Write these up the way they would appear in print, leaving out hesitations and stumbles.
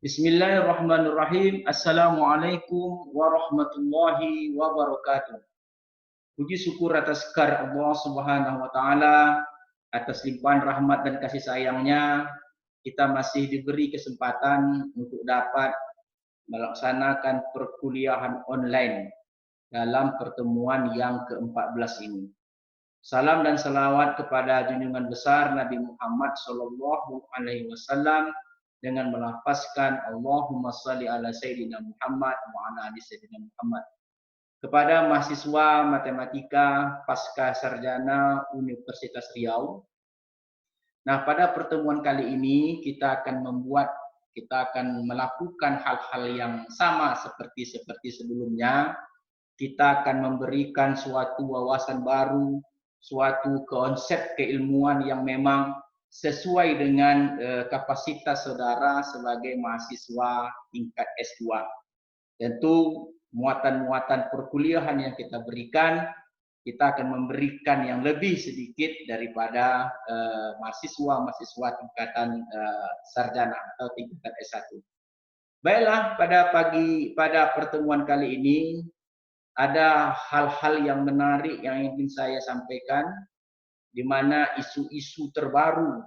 Bismillahirrahmanirrahim. Assalamualaikum warahmatullahi wabarakatuh. Puji syukur atas karunia Allah Subhanahu wa taala, atas limpahan rahmat dan kasih sayangnya, kita masih diberi kesempatan untuk dapat melaksanakan perkuliahan online dalam pertemuan yang ke-14 ini. Salam dan salawat kepada junjungan besar Nabi Muhammad sallallahu alaihi wasallam dengan melafazkan Allahumma shalli ala sayyidina Muhammad wa ala ali sayyidina Muhammad. Kepada mahasiswa matematika pasca sarjana Universitas Riau. Nah, pada pertemuan kali ini kita akan melakukan hal-hal yang sama seperti sebelumnya. Kita akan memberikan suatu wawasan baru, suatu konsep keilmuan yang memang sesuai dengan kapasitas saudara sebagai mahasiswa tingkat S2. Tentu muatan-muatan perkuliahan yang kita berikan, kita akan memberikan yang lebih sedikit daripada mahasiswa tingkatan sarjana atau tingkatan S1. Baiklah, pada pertemuan kali ini ada hal-hal yang menarik yang ingin saya sampaikan, di mana isu-isu terbaru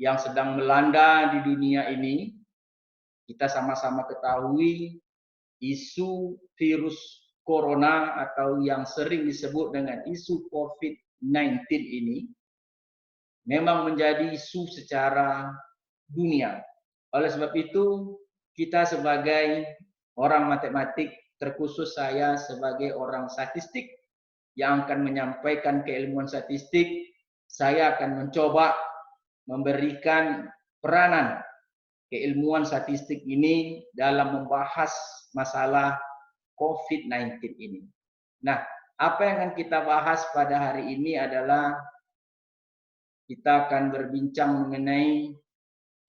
yang sedang melanda di dunia ini, kita sama-sama ketahui isu virus corona atau yang sering disebut dengan isu COVID-19 ini memang menjadi isu secara dunia. Oleh sebab itu, kita sebagai orang matematik, terkhusus saya sebagai orang statistik yang akan menyampaikan keilmuan statistik, saya akan mencoba memberikan peranan keilmuan statistik ini dalam membahas masalah COVID-19 ini. Nah, apa yang akan kita bahas pada hari ini adalah kita akan berbincang mengenai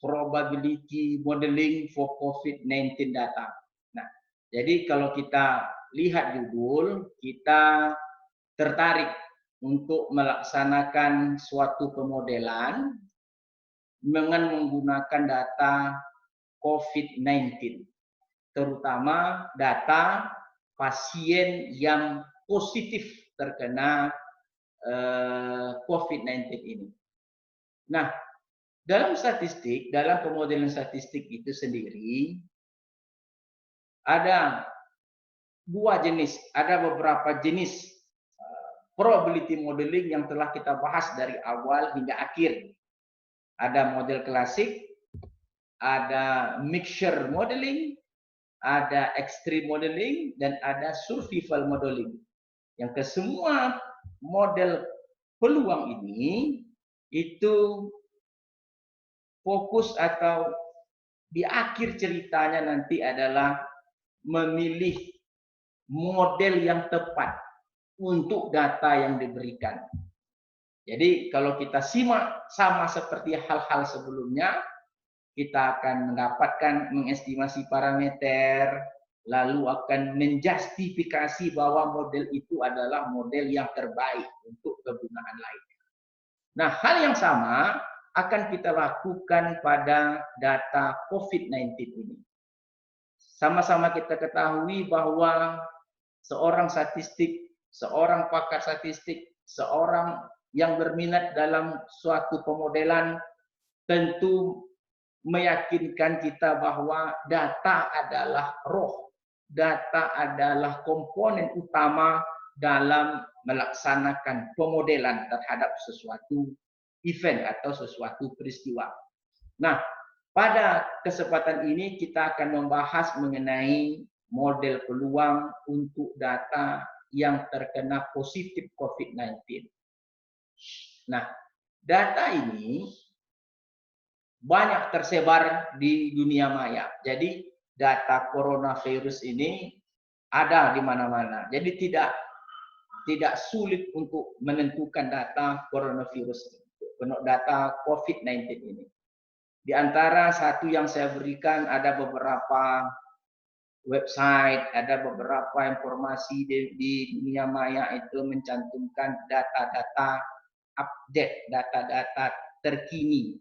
probability modeling for COVID-19 data. Nah, jadi kalau kita lihat judul, kita tertarik untuk melaksanakan suatu pemodelan dengan menggunakan data COVID-19, terutama data pasien yang positif terkena COVID-19 ini. Nah, dalam pemodelan statistik itu sendiri, ada beberapa jenis probability modeling yang telah kita bahas dari awal hingga akhir. Ada model klasik, ada mixture modeling, ada extreme modeling, dan ada survival modeling. Yang kesemua model peluang ini itu fokus atau di akhir ceritanya nanti adalah memilih model yang tepat untuk data yang diberikan. Jadi kalau kita simak sama seperti hal-hal sebelumnya, kita akan mendapatkan mengestimasi parameter, lalu akan menjustifikasi bahwa model itu adalah model yang terbaik untuk kegunaan lainnya. Nah, hal yang sama akan kita lakukan pada data COVID-19 ini. Sama-sama kita ketahui bahwa seorang statistik, seorang pakar statistik, seorang yang berminat dalam suatu pemodelan tentu meyakinkan kita bahwa data adalah roh, data adalah komponen utama dalam melaksanakan pemodelan terhadap sesuatu event atau sesuatu peristiwa. Nah, pada kesempatan ini kita akan membahas mengenai model peluang untuk data yang terkena positif COVID-19. Nah, data ini banyak tersebar di dunia maya. Jadi data coronavirus ini ada di mana-mana. Jadi tidak sulit untuk menentukan data coronavirus, data COVID-19 ini. Di antara satu yang saya berikan ada beberapa website, ada beberapa informasi di dunia maya itu mencantumkan data-data update, data-data terkini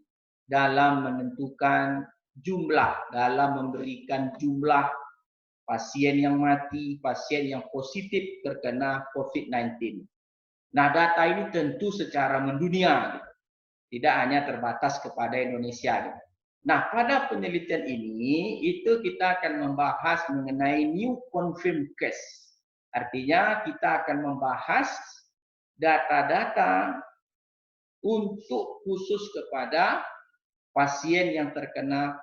dalam menentukan jumlah dalam memberikan jumlah pasien yang mati, pasien yang positif terkena COVID-19. Nah, data ini tentu secara mendunia, tidak hanya terbatas kepada Indonesia. Nah, pada penelitian ini itu kita akan membahas mengenai new confirmed case. Artinya kita akan membahas data-data untuk khusus kepada pasien yang terkena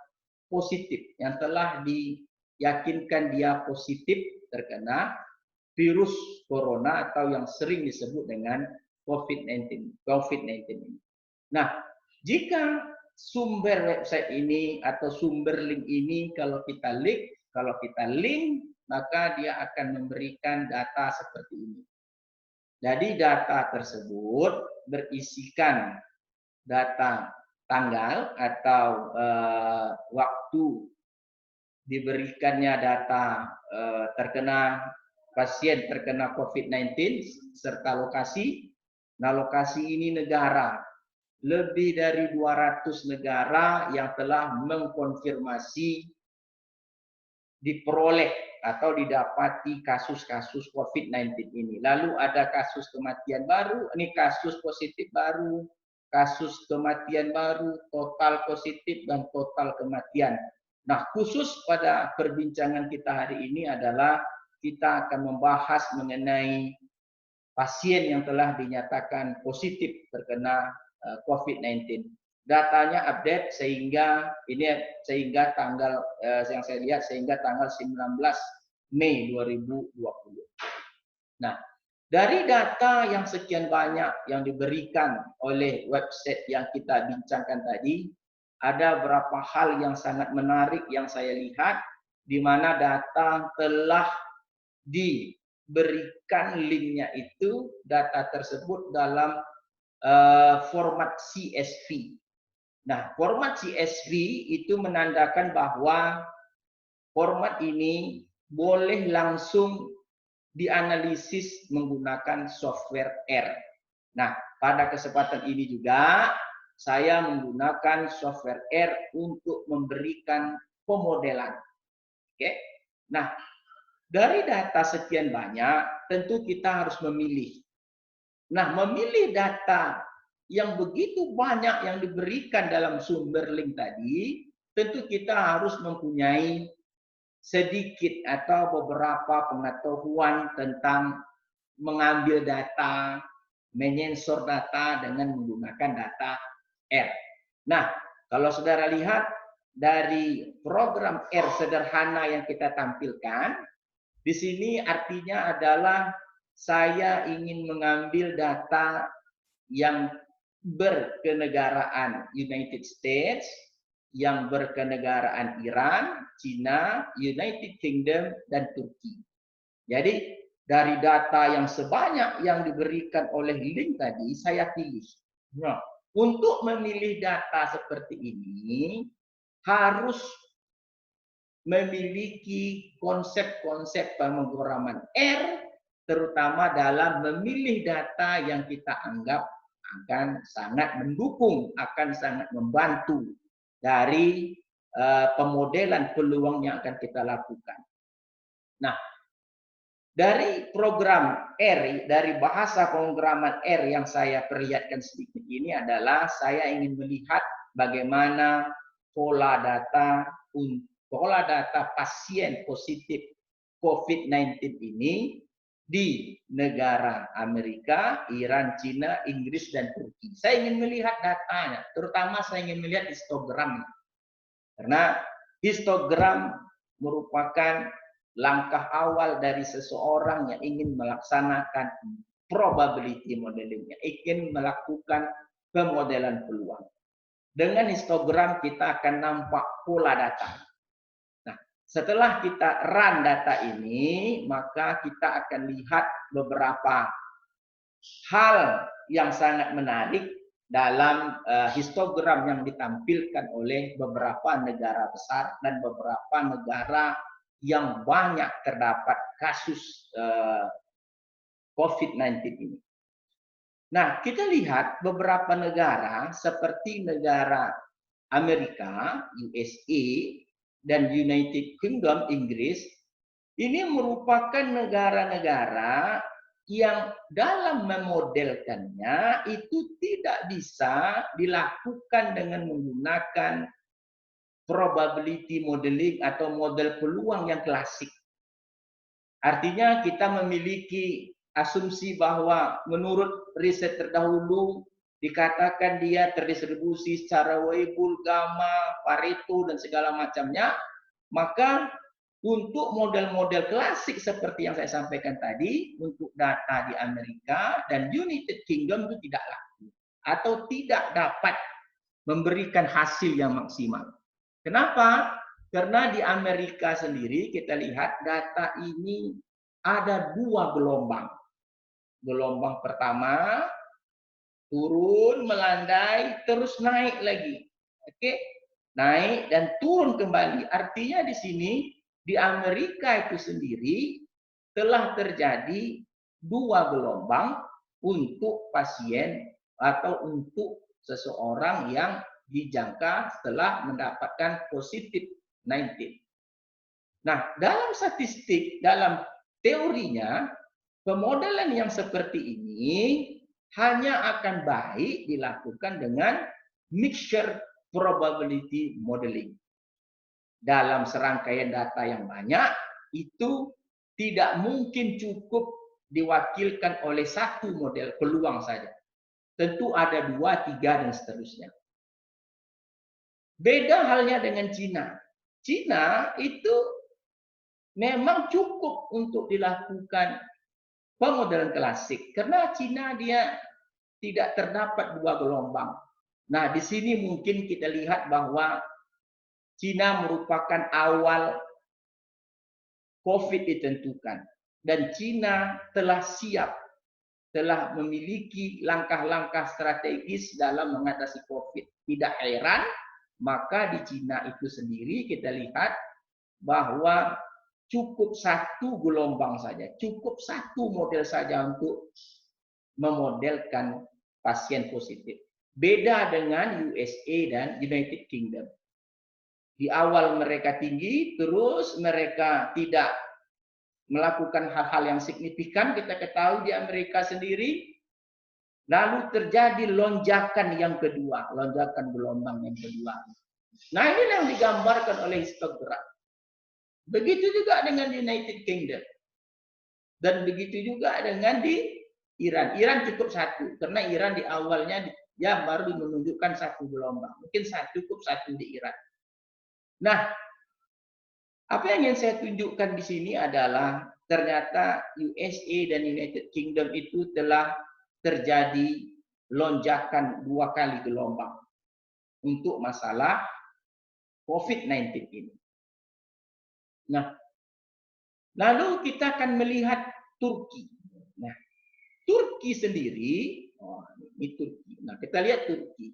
positif, yang telah diyakinkan dia positif terkena virus corona atau yang sering disebut dengan COVID-19 ini. Nah, jika sumber website ini atau sumber link ini kalau kita link, maka dia akan memberikan data seperti ini. Jadi data tersebut berisikan data tanggal atau waktu diberikannya data terkena pasien terkena COVID-19 serta lokasi. Nah, lokasi ini negara. Lebih dari 200 negara yang telah mengkonfirmasi diperoleh atau didapati kasus-kasus COVID-19 ini. Lalu ada kasus kematian baru, ini kasus positif baru, kasus kematian baru, total positif dan total kematian. Nah, khusus pada perbincangan kita hari ini adalah kita akan membahas mengenai pasien yang telah dinyatakan positif terkena COVID-19. Datanya update sehingga tanggal yang saya lihat sehingga tanggal 19 Mei 2020. Nah, dari data yang sekian banyak yang diberikan oleh website yang kita bincangkan tadi, ada beberapa hal yang sangat menarik yang saya lihat di mana data telah diberikan linknya itu data tersebut dalam format CSV. Nah, format CSV itu menandakan bahwa format ini boleh langsung dianalisis menggunakan software R. Nah, pada kesempatan ini juga saya menggunakan software R untuk memberikan pemodelan. Oke. Nah, dari data sekian banyak, tentu kita harus memilih. Nah, memilih data yang begitu banyak yang diberikan dalam sumber link tadi, tentu kita harus mempunyai sedikit atau beberapa pengetahuan tentang mengambil data, menyensor data dengan menggunakan data R. Nah, kalau saudara lihat dari program R sederhana yang kita tampilkan, di sini artinya adalah saya ingin mengambil data yang berkenegaraan United States, yang berkenegaraan Iran, China, United Kingdom, dan Turki. Jadi dari data yang sebanyak yang diberikan oleh link tadi, saya pilih. Nah, untuk memilih data seperti ini, harus memiliki konsep-konsep pemrograman R, terutama dalam memilih data yang kita anggap akan sangat mendukung, akan sangat membantu dari pemodelan peluang yang akan kita lakukan. Nah, dari program R, dari bahasa pemrograman R yang saya perlihatkan sedikit ini adalah saya ingin melihat bagaimana pola data pasien positif COVID-19 ini di negara Amerika, Iran, China, Inggris, dan Turki. Saya ingin melihat datanya, terutama saya ingin melihat histogram. Karena histogram merupakan langkah awal dari seseorang yang ingin melaksanakan probability modeling, ingin melakukan pemodelan peluang. Dengan histogram kita akan nampak pola data. Nah, setelah kita run data ini, maka kita akan lihat beberapa hal yang sangat menarik dalam histogram yang ditampilkan oleh beberapa negara besar dan beberapa negara yang banyak terdapat kasus COVID-19 ini. Nah, kita lihat beberapa negara seperti negara Amerika, USA, dan United Kingdom, Inggris, ini merupakan negara-negara yang dalam memodelkannya itu tidak bisa dilakukan dengan menggunakan probability modeling atau model peluang yang klasik. Artinya kita memiliki asumsi bahwa menurut riset terdahulu dikatakan dia terdistribusi secara Weibull, Gamma, Pareto, dan segala macamnya, maka untuk model-model klasik seperti yang saya sampaikan tadi, untuk data di Amerika dan United Kingdom itu tidak laku atau tidak dapat memberikan hasil yang maksimal. Kenapa? Karena di Amerika sendiri kita lihat data ini ada 2 gelombang. Gelombang pertama turun, melandai, terus naik lagi. Oke, naik dan turun kembali. Artinya di sini di Amerika itu sendiri telah terjadi 2 gelombang untuk pasien atau untuk seseorang yang dijangka setelah mendapatkan positif 19. Nah, dalam statistik, dalam teorinya, pemodelan yang seperti ini hanya akan baik dilakukan dengan mixture probability modeling. Dalam serangkaian data yang banyak, itu tidak mungkin cukup diwakilkan oleh satu model peluang saja. Tentu ada 2, 3, dan seterusnya. Beda halnya dengan Cina. Cina itu memang cukup untuk dilakukan pemodelan klasik. Karena Cina dia tidak terdapat 2 gelombang. Nah, di sini mungkin kita lihat bahwa Cina merupakan awal COVID ditentukan. Dan Cina telah siap, telah memiliki langkah-langkah strategis dalam mengatasi COVID. Tidak heran, maka di Cina itu sendiri kita lihat bahwa cukup 1 gelombang saja, cukup 1 model saja untuk memodelkan pasien positif. Beda dengan USA dan United Kingdom. Di awal mereka tinggi, terus mereka tidak melakukan hal-hal yang signifikan, kita ketahui di Amerika sendiri, lalu terjadi lonjakan yang kedua, lonjakan gelombang yang kedua. Nah, ini yang digambarkan oleh histogram. Begitu juga dengan United Kingdom. Dan begitu juga dengan di Iran. Iran cukup 1, karena Iran di awalnya ya baru menunjukkan 1 gelombang. Mungkin cukup 1 di Iran. Nah, apa yang ingin saya tunjukkan di sini adalah ternyata USA dan United Kingdom itu telah terjadi lonjakan 2 kali gelombang untuk masalah COVID-19 ini. Nah, lalu kita akan melihat Turki. Nah, Turki sendiri, ini Turki. Nah, kita lihat Turki.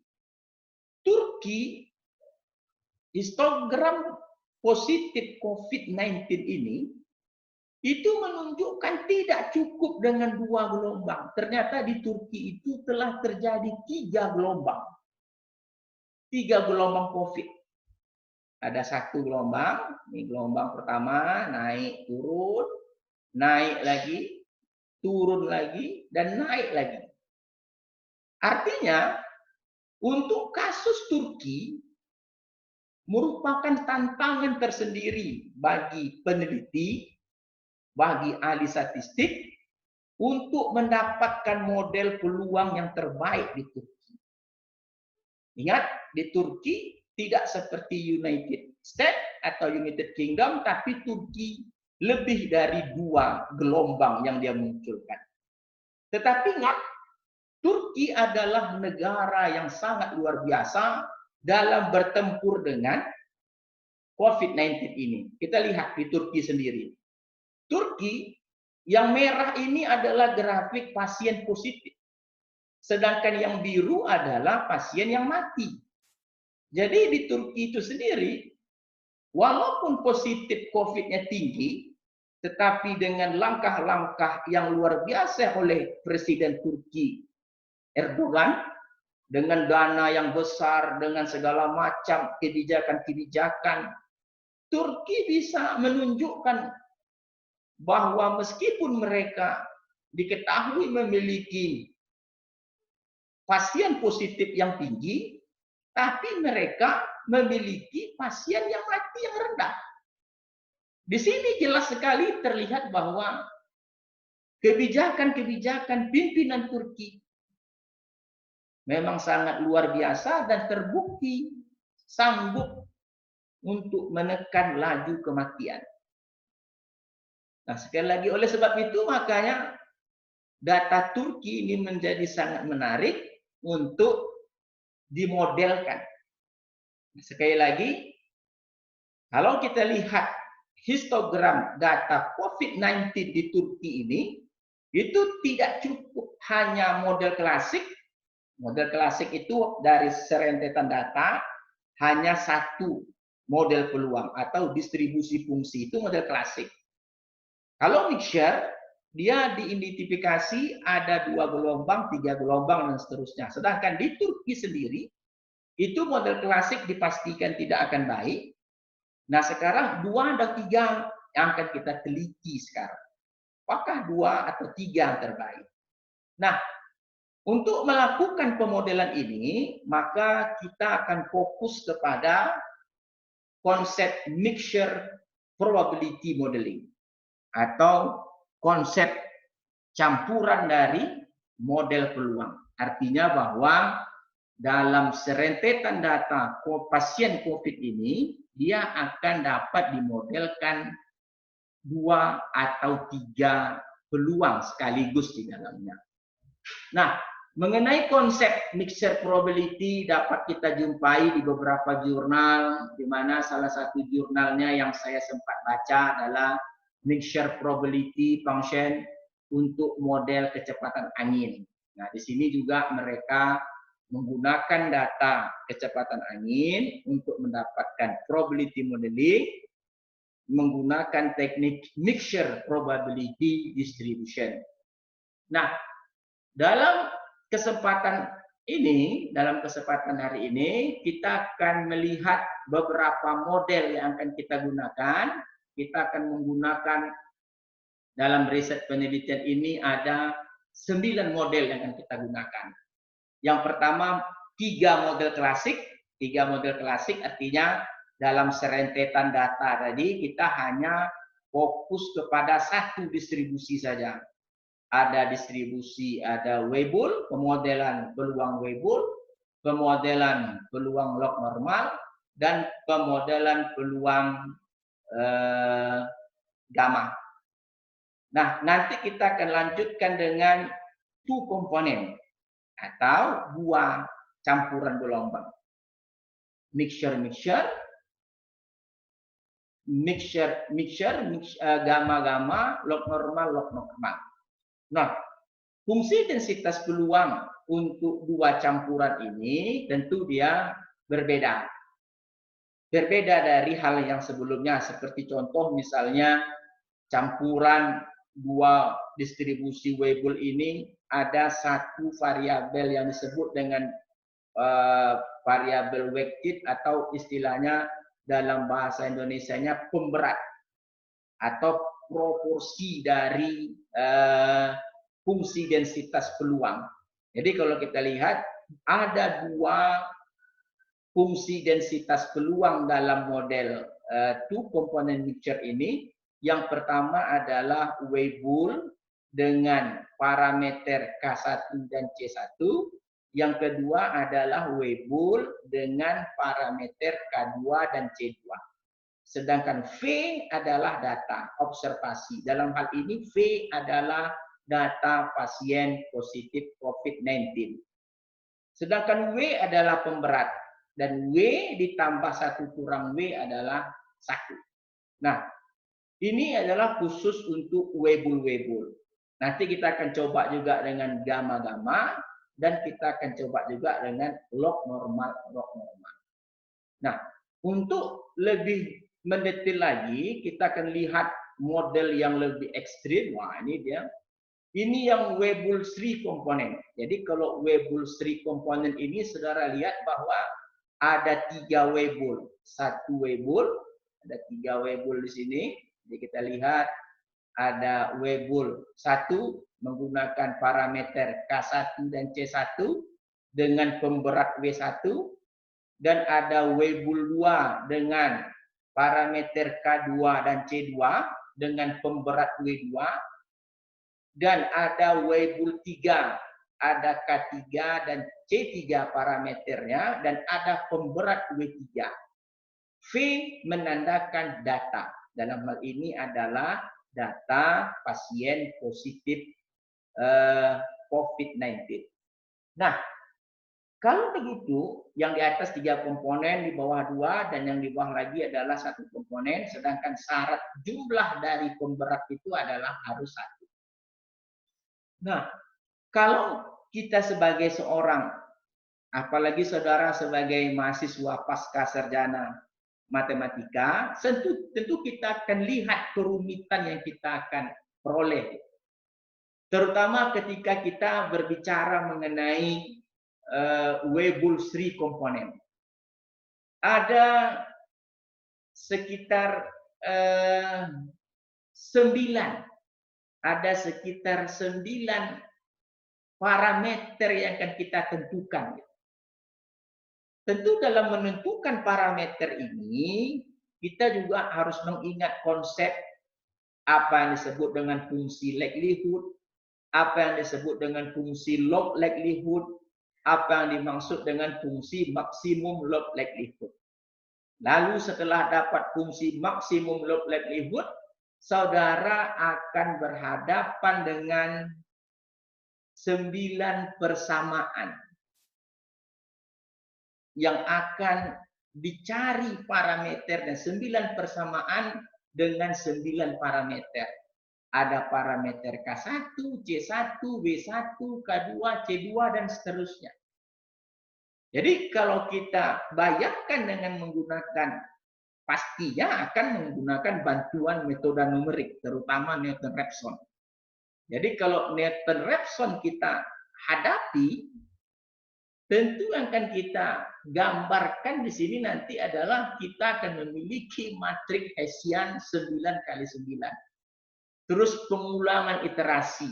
Turki, histogram positif COVID-19 ini itu menunjukkan tidak cukup dengan 2 gelombang. Ternyata di Turki itu telah terjadi 3 gelombang. 3 gelombang COVID. Ada 1 gelombang, ini gelombang pertama, naik, turun, naik lagi, turun lagi, dan naik lagi. Artinya, untuk kasus Turki, merupakan tantangan tersendiri bagi peneliti, bagi ahli statistik, untuk mendapatkan model peluang yang terbaik di Turki. Ingat, di Turki tidak seperti United States atau United Kingdom, tapi Turki lebih dari 2 gelombang yang dia munculkan. Tetapi ingat, Turki adalah negara yang sangat luar biasa dalam bertempur dengan COVID-19 ini. Kita lihat di Turki sendiri. Turki yang merah ini adalah grafik pasien positif. Sedangkan yang biru adalah pasien yang mati. Jadi di Turki itu sendiri, walaupun positif COVID-nya tinggi, tetapi dengan langkah-langkah yang luar biasa oleh Presiden Turki Erdogan, dengan dana yang besar, dengan segala macam kebijakan-kebijakan, Turki bisa menunjukkan bahwa meskipun mereka diketahui memiliki pasien positif yang tinggi, tapi mereka memiliki pasien yang mati yang rendah. Di sini jelas sekali terlihat bahwa kebijakan-kebijakan pimpinan Turki memang sangat luar biasa dan terbukti sanggup untuk menekan laju kematian. Nah, sekali lagi oleh sebab itu makanya data Turki ini menjadi sangat menarik untuk dimodelkan. Sekali lagi, kalau kita lihat histogram data COVID-19 di Turki ini, itu tidak cukup hanya model klasik. Model klasik itu dari serentetan data, hanya satu model peluang atau distribusi fungsi, itu model klasik. Kalau mixture, dia diidentifikasi ada 2 gelombang, 3 gelombang, dan seterusnya. Sedangkan di Turki sendiri, itu model klasik dipastikan tidak akan baik. Nah, sekarang 2 atau 3 yang akan kita teliti sekarang. Apakah 2 atau 3 yang terbaik? Nah, untuk melakukan pemodelan ini, maka kita akan fokus kepada konsep mixture probability modeling atau konsep campuran dari model peluang. Artinya bahwa dalam serentetan data pasien COVID ini, dia akan dapat dimodelkan 2 atau 3 peluang sekaligus di dalamnya. Nah, mengenai konsep mixture probability dapat kita jumpai di beberapa jurnal, di mana salah satu jurnalnya yang saya sempat baca adalah mixture probability function untuk model kecepatan angin. Nah, di sini juga mereka menggunakan data kecepatan angin untuk mendapatkan probability modeling menggunakan teknik mixture probability distribution. Nah, dalam kesempatan hari ini, kita akan melihat beberapa model yang akan kita gunakan. Kita akan menggunakan dalam riset penelitian ini ada 9 model yang akan kita gunakan. Yang pertama, 3 model klasik. 3 model klasik artinya dalam serentetan data tadi kita hanya fokus kepada satu distribusi saja. Ada distribusi, ada Weibull, pemodelan peluang Weibull, pemodelan peluang log normal, dan pemodelan peluang gamma. Nah, nanti kita akan lanjutkan dengan 2 komponen atau 2 campuran gelombang. Mixture, gamma, log normal. Nah, fungsi densitas peluang untuk 2 campuran ini tentu dia berbeda. Berbeda dari hal yang sebelumnya, seperti contoh misalnya campuran 2 distribusi Weibull ini ada satu variabel yang disebut dengan variabel weighted atau istilahnya dalam bahasa Indonesianya pemberat atau proporsi dari fungsi densitas peluang. Jadi kalau kita lihat ada 2 fungsi densitas peluang dalam model 2 component mixture ini. Yang pertama adalah Weibull dengan parameter K1 dan C1. Yang kedua adalah Weibull dengan parameter K2 dan C2. Sedangkan V adalah data observasi. Dalam hal ini V adalah data pasien positif COVID-19. Sedangkan W adalah pemberat. Dan W ditambah 1 kurang W adalah 1. Nah, ini adalah khusus untuk Weibull. Nanti kita akan coba juga dengan gamma, dan kita akan coba juga dengan log normal. Nah, untuk lebih mendetail lagi, kita akan lihat model yang lebih ekstrim. Wah, ini dia Ini yang Weibull Tree komponen. Jadi kalau Weibull Tree komponen ini saudara lihat bahwa ada 3 Weibull. Satu Weibull, ada 3 Weibull di sini. Jadi kita lihat ada Weibull 1 menggunakan parameter K1 dan C1 dengan pemberat W1, dan ada Weibull 2 dengan parameter K2 dan C2 dengan pemberat W2, dan ada Weibull 3, ada K3 dan C3 parameternya, dan ada pemberat W3. V menandakan data. Dalam hal ini adalah data pasien positif COVID-19. Nah, kalau begitu, yang di atas 3 komponen, di bawah 2, dan yang di bawah lagi adalah 1 komponen, sedangkan syarat jumlah dari pemberat itu adalah harus 1. Nah, kalau kita sebagai seorang, apalagi saudara sebagai mahasiswa pasca sarjana matematika, tentu kita akan lihat kerumitan yang kita akan peroleh. Terutama ketika kita berbicara mengenai Weibull Tree komponen. Ada sekitar 9 parameter yang akan kita tentukan. Tentu dalam menentukan parameter ini, kita juga harus mengingat konsep apa yang disebut dengan fungsi likelihood, apa yang disebut dengan fungsi log likelihood, apa yang dimaksud dengan fungsi maksimum log likelihood. Lalu setelah dapat fungsi maksimum log likelihood, saudara akan berhadapan dengan 9 persamaan yang akan dicari parameter, dan 9 persamaan dengan 9 parameter. Ada parameter K1, C1, W1, K2, C2, dan seterusnya. Jadi kalau kita bayangkan dengan menggunakan, pastinya akan menggunakan bantuan metode numerik, terutama Newton-Raphson. Jadi kalau Newton-Raphson kita hadapi, tentu yang akan kita gambarkan di sini nanti adalah kita akan memiliki matriks Hessian 9x9. Terus pengulangan iterasi.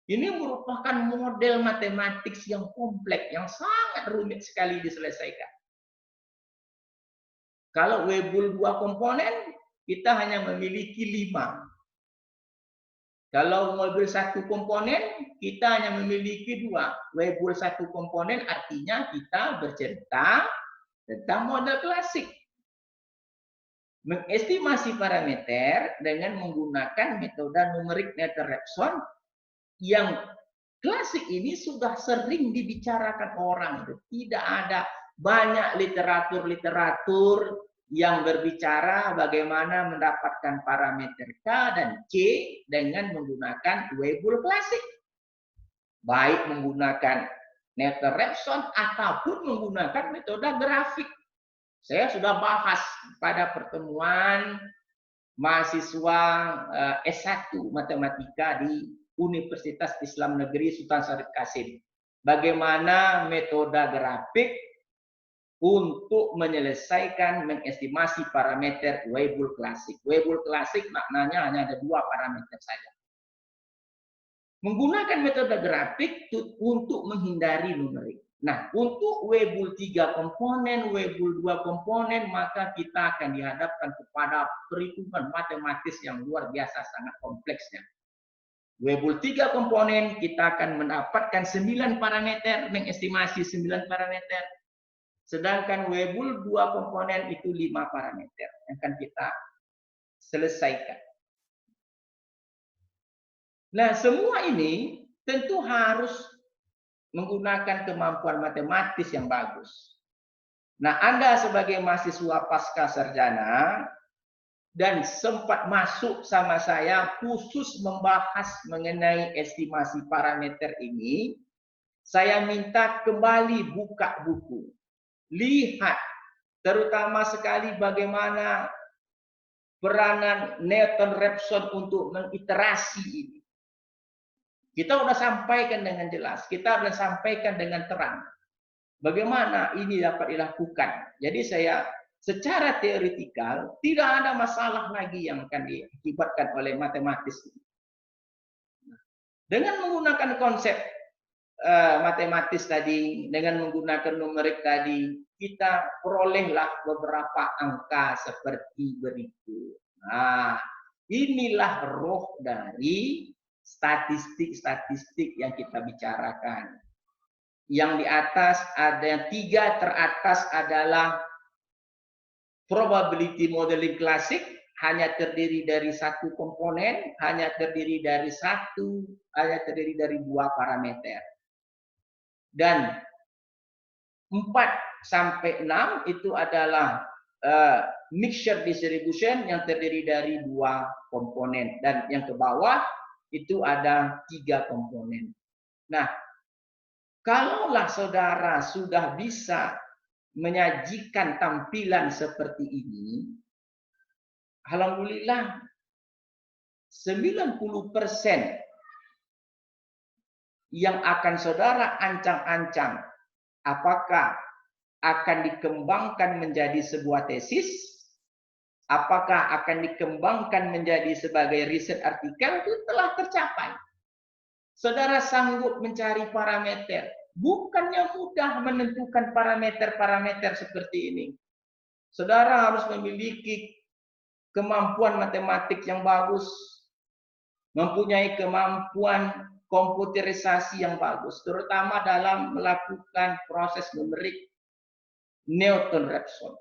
Ini merupakan model matematik yang kompleks, yang sangat rumit sekali diselesaikan. Kalau Weibull 2 komponen, kita hanya memiliki 5. Kalau Weibull 1 komponen, kita hanya memiliki 2. Weibull 1 komponen artinya kita bercerita tentang model klasik. Mengestimasi parameter dengan menggunakan metode numerik Newton-Raphson yang klasik ini sudah sering dibicarakan orang. Tidak ada banyak literatur-literatur yang berbicara bagaimana mendapatkan parameter K dan C dengan menggunakan Weibull klasik. Baik menggunakan Newton-Raphson ataupun menggunakan metode grafik. Saya sudah bahas pada pertemuan mahasiswa S1 matematika di Universitas Islam Negeri Sultan Syarif Qasim. Bagaimana metode grafik untuk menyelesaikan mengestimasi parameter Weibull klasik. Weibull klasik maknanya hanya ada 2 parameter saja. Menggunakan metode grafik untuk menghindari numerik. Nah, untuk Weibull 3 komponen, Weibull 2 komponen, maka kita akan dihadapkan kepada perhitungan matematis yang luar biasa sangat kompleksnya. Weibull 3 komponen, kita akan mendapatkan 9 parameter, mengestimasi 9 parameter. Sedangkan Weibull 2 komponen itu 5 parameter yang akan kita selesaikan. Nah, semua ini tentu harus menggunakan kemampuan matematis yang bagus. Nah, Anda sebagai mahasiswa pasca sarjana dan sempat masuk sama saya khusus membahas mengenai estimasi parameter ini, saya minta kembali buka buku. Lihat terutama sekali bagaimana peranan Newton-Raphson untuk mengiterasi ini. Kita sudah sampaikan dengan jelas, kita sudah sampaikan dengan terang. Bagaimana ini dapat dilakukan. Jadi saya secara teoritikal tidak ada masalah lagi yang akan diakibatkan oleh matematis. Dengan menggunakan konsep matematis tadi, dengan menggunakan numerik tadi, kita perolehlah beberapa angka seperti berikut. Nah, inilah roh dari statistik-statistik yang kita bicarakan. Yang di atas ada 3 teratas adalah probability modeling klasik, hanya terdiri dari 1 komponen, hanya terdiri dari 2 parameter. Dan 4 sampai 6 itu adalah mixture distribution yang terdiri dari 2 komponen, dan yang ke bawah itu ada 3 komponen. Nah, kalaulah saudara sudah bisa menyajikan tampilan seperti ini, alhamdulillah 90% yang akan saudara ancang-ancang apakah akan dikembangkan menjadi sebuah tesis, apakah akan dikembangkan menjadi sebagai riset artikel, itu telah tercapai. Saudara sanggup mencari parameter. Bukannya mudah menentukan parameter-parameter seperti ini. Saudara harus memiliki kemampuan matematik yang bagus, mempunyai kemampuan komputerisasi yang bagus, terutama dalam melakukan proses numerik Newton-Raphson.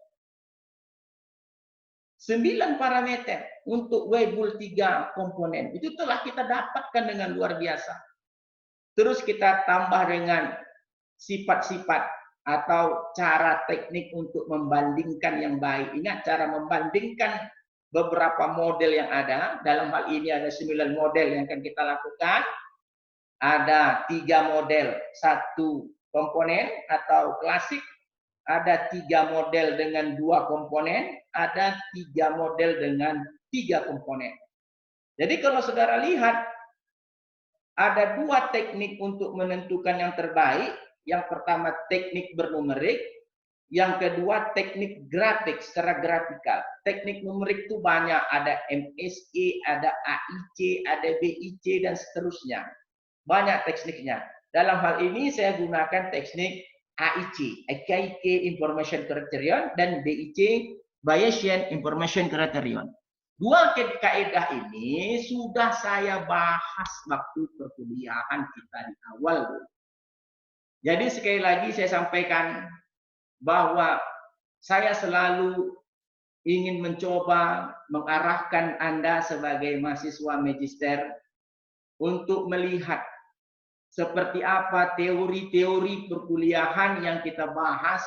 9 parameter untuk Weibull 3 komponen itu telah kita dapatkan dengan luar biasa. Terus kita tambah dengan sifat-sifat atau cara teknik untuk membandingkan yang baik. Ingat, cara membandingkan beberapa model yang ada. Dalam hal ini ada 9 model yang akan kita lakukan. Ada 3 model, 1 komponen atau klasik. Ada 3 model dengan 2 komponen, ada 3 model dengan 3 komponen. Jadi kalau saudara lihat, ada 2 teknik untuk menentukan yang terbaik. Yang pertama teknik bernumerik, yang kedua teknik grafik secara grafikal. Teknik numerik itu banyak, ada MSE, ada AIC, ada BIC, dan seterusnya. Banyak tekniknya. Dalam hal ini saya gunakan teknik AIC, AIC Information Criterion, dan BIC Bayesian Information Criterion. 2 kaidah ini sudah saya bahas waktu perkuliahan kita di awal. Jadi sekali lagi saya sampaikan bahwa saya selalu ingin mencoba mengarahkan Anda sebagai mahasiswa magister untuk melihat seperti apa teori-teori perkuliahan yang kita bahas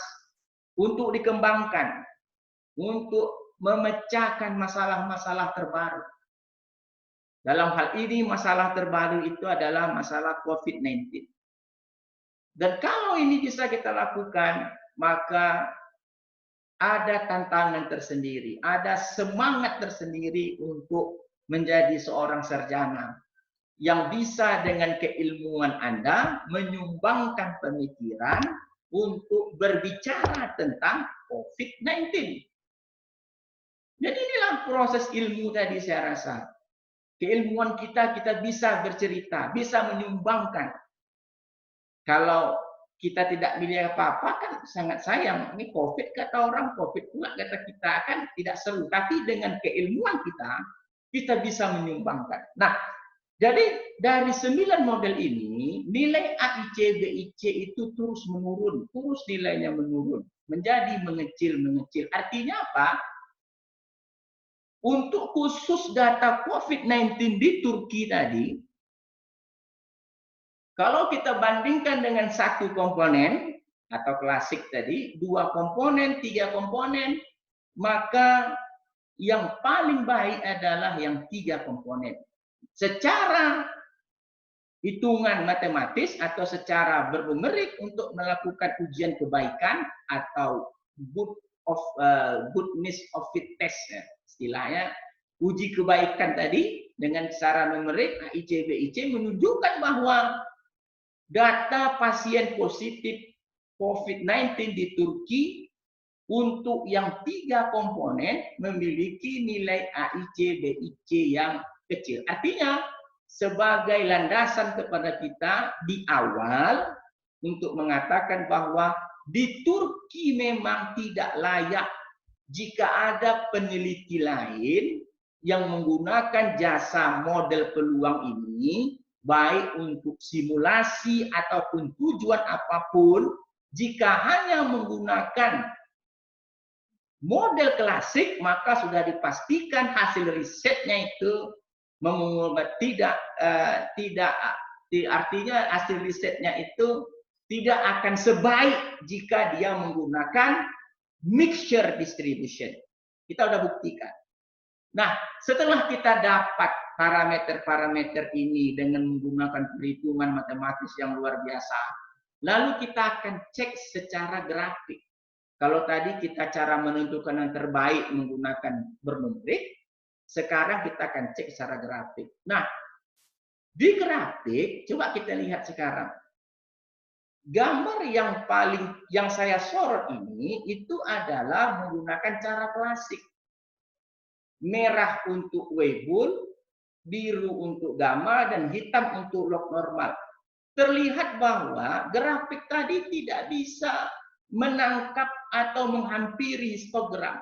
untuk dikembangkan, untuk memecahkan masalah-masalah terbaru. Dalam hal ini masalah terbaru itu adalah masalah COVID-19. Dan kalau ini bisa kita lakukan, maka ada tantangan tersendiri, ada semangat tersendiri untuk menjadi seorang sarjana yang bisa dengan keilmuan Anda menyumbangkan pemikiran untuk berbicara tentang COVID-19. Jadi inilah proses ilmu tadi saya rasa. Keilmuan kita bisa bercerita, bisa menyumbangkan. Kalau kita tidak milih apa-apa kan sangat sayang. Ini COVID kata orang, COVID pula kata kita, kan tidak seru. Tapi dengan keilmuan kita bisa menyumbangkan. Nah, jadi dari 9 model ini, nilai AIC, BIC itu terus menurun, terus nilainya menurun, menjadi mengecil. Artinya apa? Untuk khusus data COVID-19 di Turki tadi, kalau kita bandingkan dengan 1 komponen atau klasik tadi, 2 komponen, 3 komponen, maka yang paling baik adalah yang 3 komponen. Secara hitungan matematis atau secara bernumerik untuk melakukan ujian kebaikan atau goodness of fit test, istilahnya uji kebaikan tadi dengan cara numerik AIC-BIC menunjukkan bahwa data pasien positif COVID-19 di Turki untuk yang 3 komponen memiliki nilai AIC-BIC yang kecil. Artinya sebagai landasan kepada kita di awal untuk mengatakan bahwa di Turki memang tidak layak jika ada peneliti lain yang menggunakan jasa model peluang ini, baik untuk simulasi ataupun tujuan apapun, jika hanya menggunakan model klasik, maka sudah dipastikan hasil risetnya itu artinya hasil risetnya itu tidak akan sebaik jika dia menggunakan mixture distribution. Kita sudah buktikan. Nah, setelah kita dapat parameter-parameter ini dengan menggunakan perhitungan matematis yang luar biasa, lalu kita akan cek secara grafik. Kalau tadi kita cara menentukan yang terbaik menggunakan bernumerik, sekarang kita akan cek secara grafik. Nah, di grafik coba kita lihat sekarang. Gambar yang saya sorot ini itu adalah menggunakan cara klasik. Merah untuk Weibull, biru untuk gamma, dan hitam untuk log normal. Terlihat bahwa grafik tadi tidak bisa menangkap atau menghampiri histogram.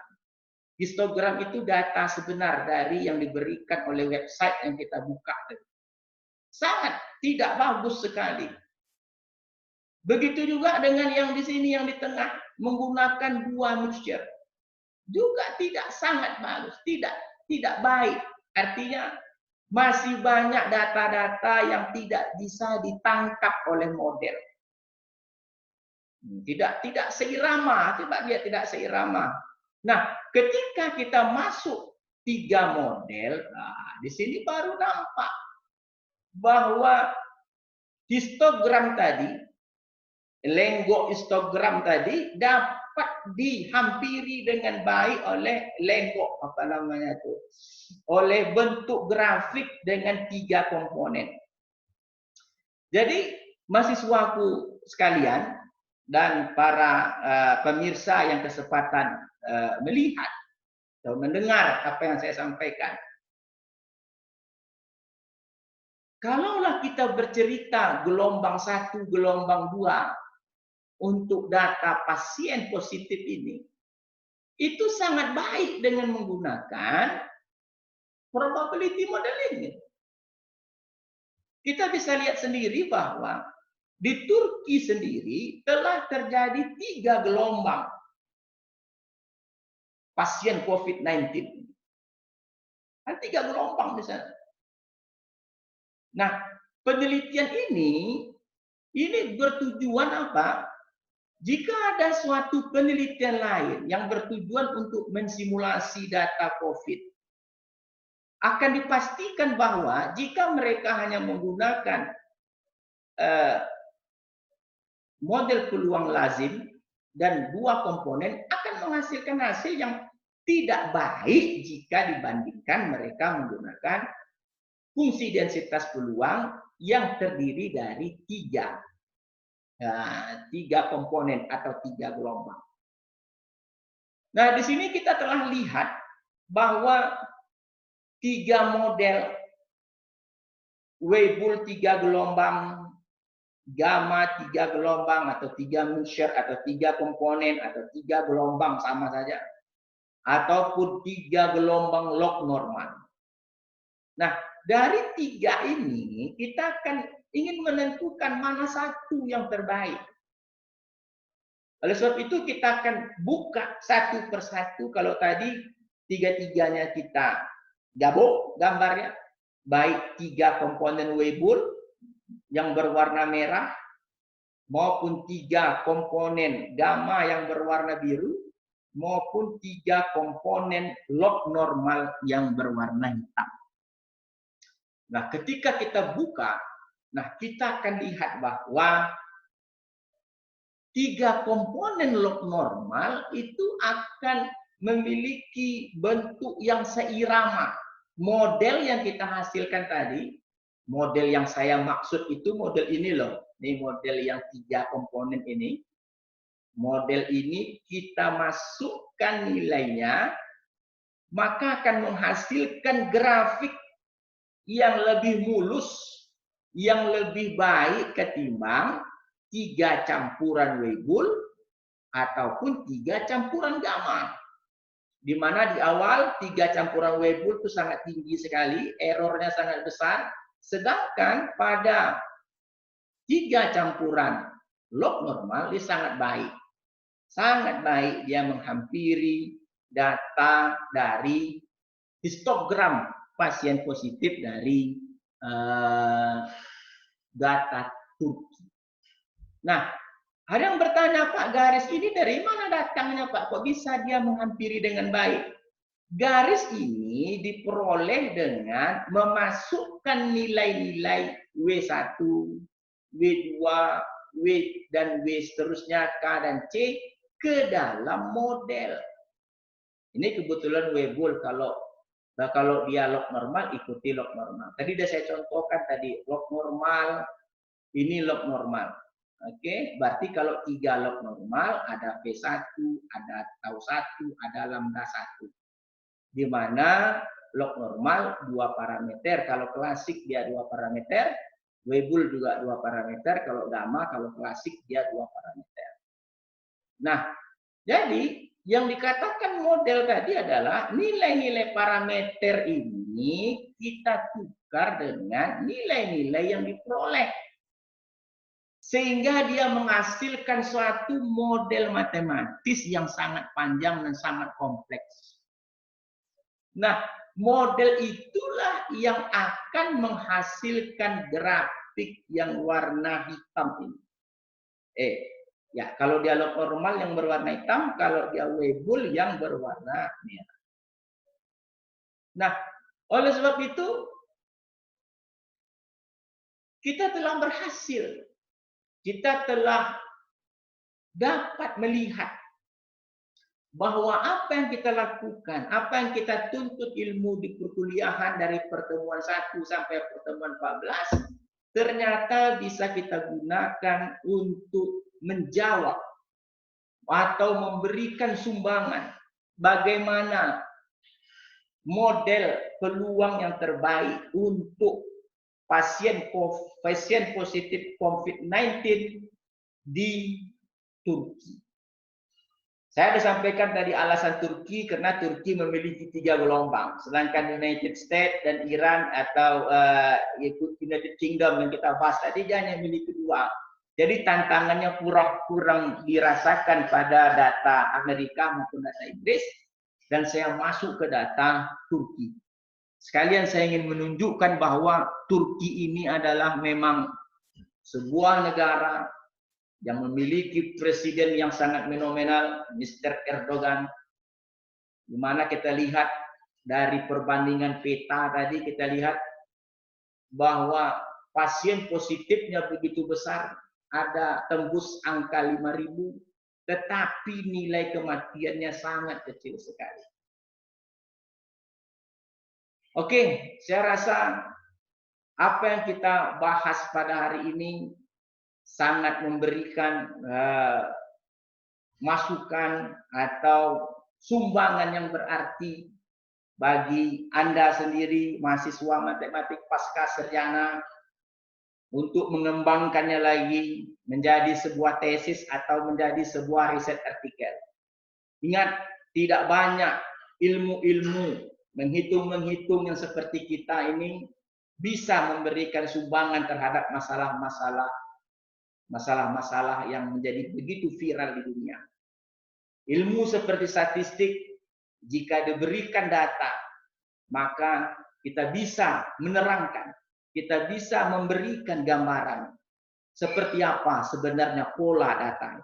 Histogram itu data sebenar dari yang diberikan oleh website yang kita buka. Sangat tidak bagus sekali. Begitu juga dengan yang di sini, yang di tengah, menggunakan 2 mixture. Juga tidak sangat bagus, tidak baik. Artinya masih banyak data-data yang tidak bisa ditangkap oleh model. Tidak seirama, coba dia tidak seirama. Nah, ketika kita masuk 3 model, di sini baru nampak bahwa histogram tadi, lenggok histogram tadi dapat dihampiri dengan baik oleh lenggok oleh bentuk grafik dengan 3 komponen. Jadi mahasiswaku sekalian dan para pemirsa yang kesempatan melihat atau mendengar apa yang saya sampaikan. Kalaulah kita bercerita gelombang 1, gelombang 2 untuk data pasien positif ini, itu sangat baik dengan menggunakan probability modeling. Kita bisa lihat sendiri bahwa di Turki sendiri telah terjadi 3 gelombang pasien COVID-19. Ada 3 gelombang di sana. Nah, penelitian ini bertujuan apa? Jika ada suatu penelitian lain yang bertujuan untuk mensimulasi data COVID, akan dipastikan bahwa jika mereka hanya menggunakan model peluang lazim dan 2 komponen, akan menghasilkan hasil yang tidak baik jika dibandingkan mereka menggunakan fungsi densitas peluang yang terdiri dari 3 komponen atau 3 gelombang. Nah, di sini kita telah lihat bahwa 3 model Weibull 3 gelombang, gamma 3 gelombang, atau 3 mixture, atau 3 komponen, atau 3 gelombang sama saja, ataupun 3 gelombang log normal. Nah, dari 3 ini kita akan ingin menentukan mana satu yang terbaik. Oleh sebab itu kita akan buka satu persatu. Kalau tadi 3-3-nya kita gabung gambarnya, baik 3 komponen Weibull yang berwarna merah maupun 3 komponen gamma yang berwarna biru maupun 3 komponen log normal yang berwarna hitam. Nah, ketika kita buka, kita akan lihat bahwa 3 komponen log normal itu akan memiliki bentuk yang seirama model yang kita hasilkan tadi, model yang saya maksud itu model ini loh. Ini model yang 3 komponen ini. Model ini kita masukkan nilainya, maka akan menghasilkan grafik yang lebih mulus, yang lebih baik ketimbang 3 campuran Weibull ataupun 3 campuran gamma. Di mana di awal 3 campuran Weibull itu sangat tinggi sekali, errornya sangat besar. Sedangkan pada 3 campuran log normal dia sangat baik. Sangat baik dia menghampiri data dari histogram pasien positif dari data Turki. Nah, ada yang bertanya, Pak, garis ini dari mana datangnya, Pak? Kok bisa dia menghampiri dengan baik? Garis ini diperoleh dengan memasukkan nilai-nilai W1, W2, W dan W seterusnya, K dan C ke dalam model. Ini kebetulan Weibull, kalau dia log normal, ikuti log normal. Tadi sudah saya contohkan tadi, log normal, ini log normal. Oke, berarti kalau 3 log normal, ada P1, ada tau 1, ada lambda 1. Di mana log normal 2 parameter, kalau klasik dia 2 parameter, Weibull juga 2 parameter, kalau gamma, kalau klasik dia 2 parameter. Nah, jadi yang dikatakan model tadi adalah nilai-nilai parameter ini kita tukar dengan nilai-nilai yang diperoleh. Sehingga dia menghasilkan suatu model matematis yang sangat panjang dan sangat kompleks. Nah, model itulah yang akan menghasilkan grafik yang warna hitam ini. Ya, kalau dia log normal yang berwarna hitam, kalau dia Weibull yang berwarna merah. Nah, oleh sebab itu kita telah berhasil. Kita telah dapat melihat bahwa apa yang kita lakukan, apa yang kita tuntut ilmu di perkuliahan dari pertemuan 1 sampai pertemuan 14, ternyata bisa kita gunakan untuk menjawab atau memberikan sumbangan bagaimana model peluang yang terbaik untuk pasien positif COVID-19 di Turki. Saya sudah sampaikan tadi alasan Turki karena Turki memiliki 3 gelombang, sedangkan United States dan Iran atau United Kingdom yang kita bahas tadi dia hanya memiliki 2. Jadi tantangannya kurang dirasakan pada data Amerika maupun data Inggris, dan saya masuk ke data Turki. Sekalian saya ingin menunjukkan bahwa Turki ini adalah memang sebuah negara yang memiliki presiden yang sangat fenomenal, Mr. Erdogan, di mana kita lihat dari perbandingan peta tadi, kita lihat bahwa pasien positifnya begitu besar, ada tembus angka 5.000, tetapi nilai kematiannya sangat kecil sekali. Oke, saya rasa apa yang kita bahas pada hari ini sangat memberikan masukan atau sumbangan yang berarti bagi Anda sendiri, mahasiswa matematik pasca sarjana, untuk mengembangkannya lagi menjadi sebuah tesis atau menjadi sebuah riset artikel. Ingat, tidak banyak ilmu-ilmu menghitung-menghitung yang seperti kita ini bisa memberikan sumbangan terhadap masalah-masalah yang menjadi begitu viral di dunia. Ilmu seperti statistik, jika diberikan data, maka kita bisa menerangkan, kita bisa memberikan gambaran seperti apa sebenarnya pola data.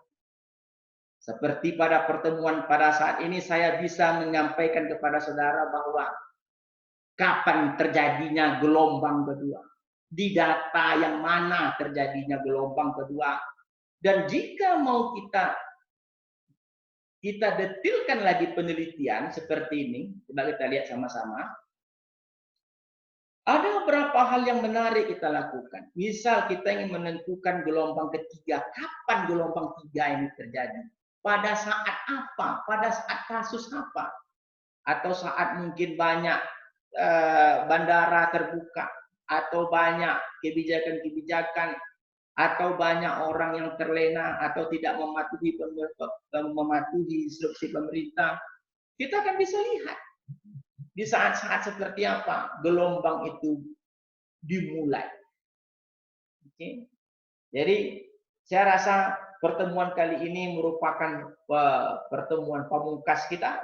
Seperti pada pertemuan pada saat ini saya bisa menyampaikan kepada saudara bahwa kapan terjadinya gelombang kedua, di data yang mana terjadinya gelombang kedua, dan jika mau kita detilkan lagi penelitian seperti ini, coba kita lihat sama-sama. Ada beberapa hal yang menarik kita lakukan. Misal kita ingin menentukan gelombang ketiga, kapan gelombang ketiga ini terjadi? Pada saat apa? Pada saat kasus apa? Atau saat mungkin banyak bandara terbuka, atau banyak kebijakan-kebijakan, atau banyak orang yang terlena atau tidak mematuhi instruksi pemerintah. Kita akan bisa lihat di saat-saat seperti apa gelombang itu dimulai. Oke. Jadi saya rasa pertemuan kali ini merupakan pertemuan pamungkas kita.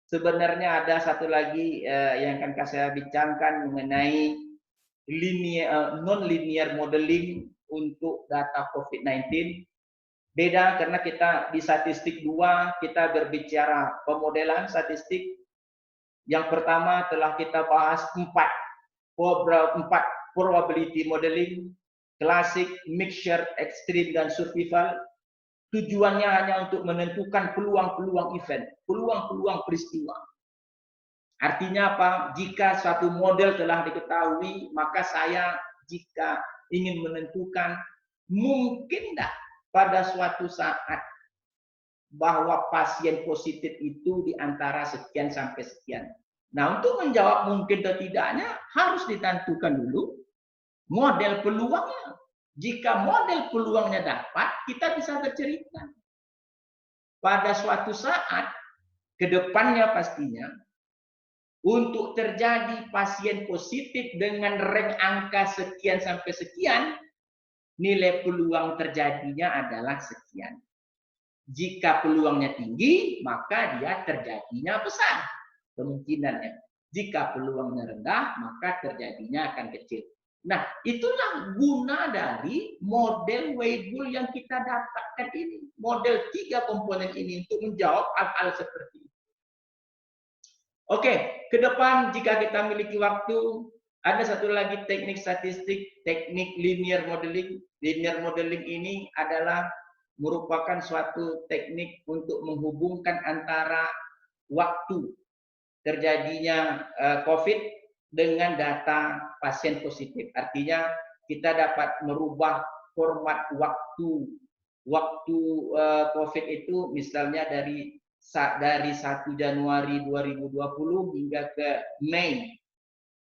Sebenarnya ada satu lagi yang akan saya bincangkan mengenai non-linear modeling untuk data COVID-19. Beda karena kita di statistik 2 kita berbicara pemodelan statistik. Yang pertama telah kita bahas 4 probability modeling, klasik, mixture, ekstrim, dan survival. Tujuannya hanya untuk menentukan peluang-peluang event, peluang-peluang peristiwa. Artinya apa? Jika suatu model telah diketahui, maka saya jika ingin menentukan mungkin tidak pada suatu saat bahwa pasien positif itu di antara sekian sampai sekian. Nah, untuk menjawab mungkin atau tidaknya harus ditentukan dulu model peluangnya. Jika model peluangnya dapat, kita bisa bercerita. Pada suatu saat, ke depannya pastinya, untuk terjadi pasien positif dengan rank angka sekian sampai sekian, nilai peluang terjadinya adalah sekian. Jika peluangnya tinggi, maka dia terjadinya besar kemungkinannya. Jika peluangnya rendah, maka terjadinya akan kecil. Nah, itulah guna dari model Weibull yang kita dapatkan ini. Model 3 komponen ini untuk menjawab hal-hal seperti itu. Oke, ke depan jika kita memiliki waktu, ada satu lagi teknik statistik, teknik linear modeling. Linear modeling ini adalah merupakan suatu teknik untuk menghubungkan antara waktu terjadinya COVID dengan data pasien positif. Artinya kita dapat merubah format waktu COVID itu misalnya dari 1 Januari 2020 hingga ke Mei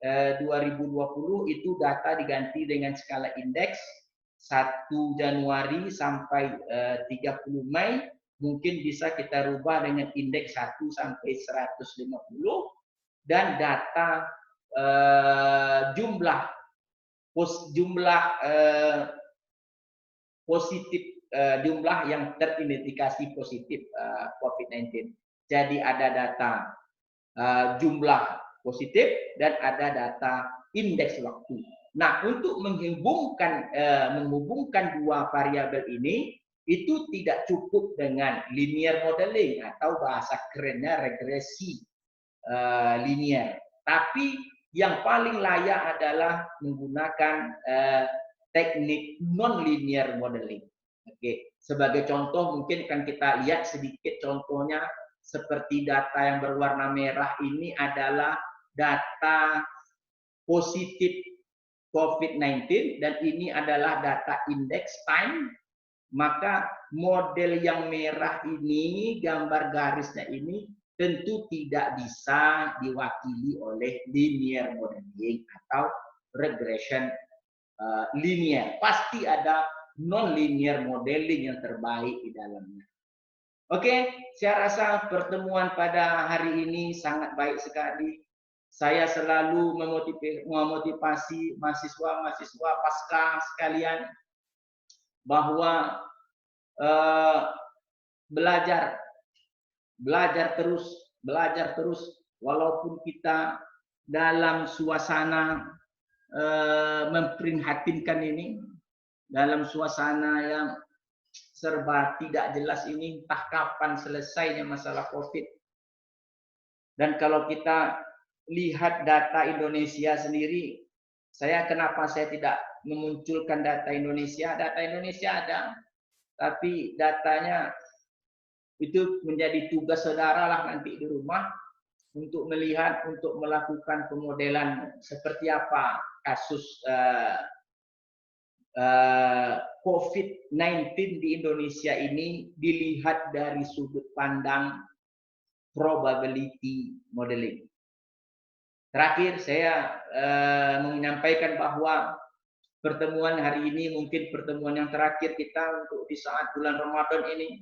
2020 itu data diganti dengan skala indeks 1 Januari sampai 30 Mei mungkin bisa kita rubah dengan indeks 1 sampai 150 dan data jumlah positif jumlah yang teridentifikasi positif COVID-19. Jadi ada data jumlah positif dan ada data indeks waktu. Nah, untuk menghubungkan dua variabel ini itu tidak cukup dengan linear modeling atau bahasa kerennya regresi linear. Tapi yang paling layak adalah menggunakan teknik non-linear modeling. Oke, sebagai contoh mungkin akan kita lihat sedikit contohnya seperti data yang berwarna merah ini adalah data positif COVID-19 dan ini adalah data index time. Maka model yang merah ini, gambar garisnya ini tentu tidak bisa diwakili oleh linear modeling atau regression linear. Pasti ada non-linear modeling yang terbaik di dalamnya. Oke, saya rasa pertemuan pada hari ini sangat baik sekali. Saya selalu memotivasi mahasiswa-mahasiswa pasca sekalian bahwa belajar terus walaupun kita dalam suasana memprihatinkan ini, dalam suasana yang serba tidak jelas ini, entah kapan selesainya masalah COVID. Dan kalau kita lihat data Indonesia sendiri, kenapa saya tidak memunculkan data Indonesia? Data Indonesia ada, tapi datanya itu menjadi tugas saudara lah nanti di rumah. untuk melihat, untuk melakukan pemodelan seperti apa kasus COVID-19 di Indonesia ini dilihat dari sudut pandang probability modeling. Terakhir saya menyampaikan bahwa pertemuan hari ini mungkin pertemuan yang terakhir kita untuk di saat bulan Ramadan ini.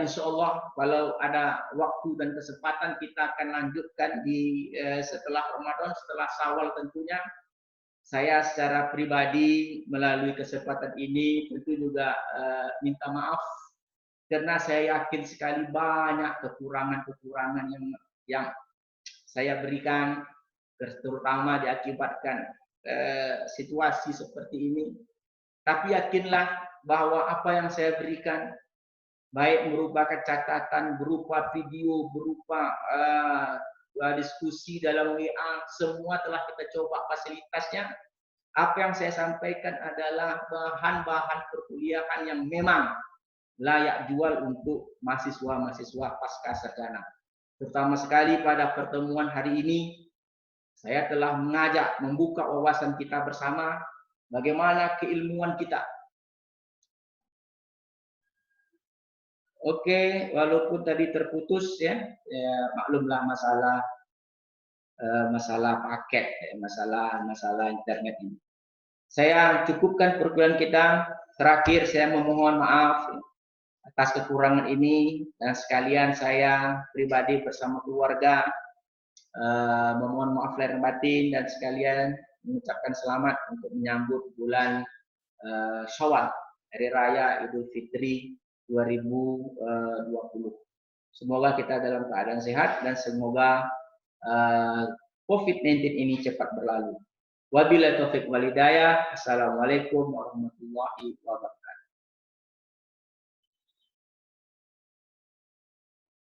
Insya Allah kalau ada waktu dan kesempatan kita akan lanjutkan di setelah Ramadan, setelah Syawal tentunya. Saya secara pribadi melalui kesempatan ini tentu juga minta maaf karena saya yakin sekali banyak kekurangan-kekurangan yang saya berikan, terutama diakibatkan situasi seperti ini. Tapi yakinlah bahwa apa yang saya berikan, baik merupakan catatan berupa video, berupa diskusi dalam WA, semua telah kita coba fasilitasnya. Apa yang saya sampaikan adalah bahan-bahan perkuliahan yang memang layak jual untuk mahasiswa-mahasiswa pasca sarjana. Terutama sekali pada pertemuan hari ini, saya telah mengajak membuka wawasan kita bersama bagaimana keilmuan kita. Oke, walaupun tadi terputus ya maklumlah masalah paket, masalah internet ini. Saya cukupkan perkuliahan kita. Terakhir saya memohon maaf atas kekurangan ini dan sekalian saya pribadi bersama keluarga memohon maaf lahir batin dan sekalian mengucapkan selamat untuk menyambut bulan Syawal, Hari Raya Idul Fitri 2020. Semoga kita dalam keadaan sehat dan semoga COVID-19 ini cepat berlalu. Wabillahi taufiq wal hidayah. Assalamualaikum warahmatullahi wabarakatuh.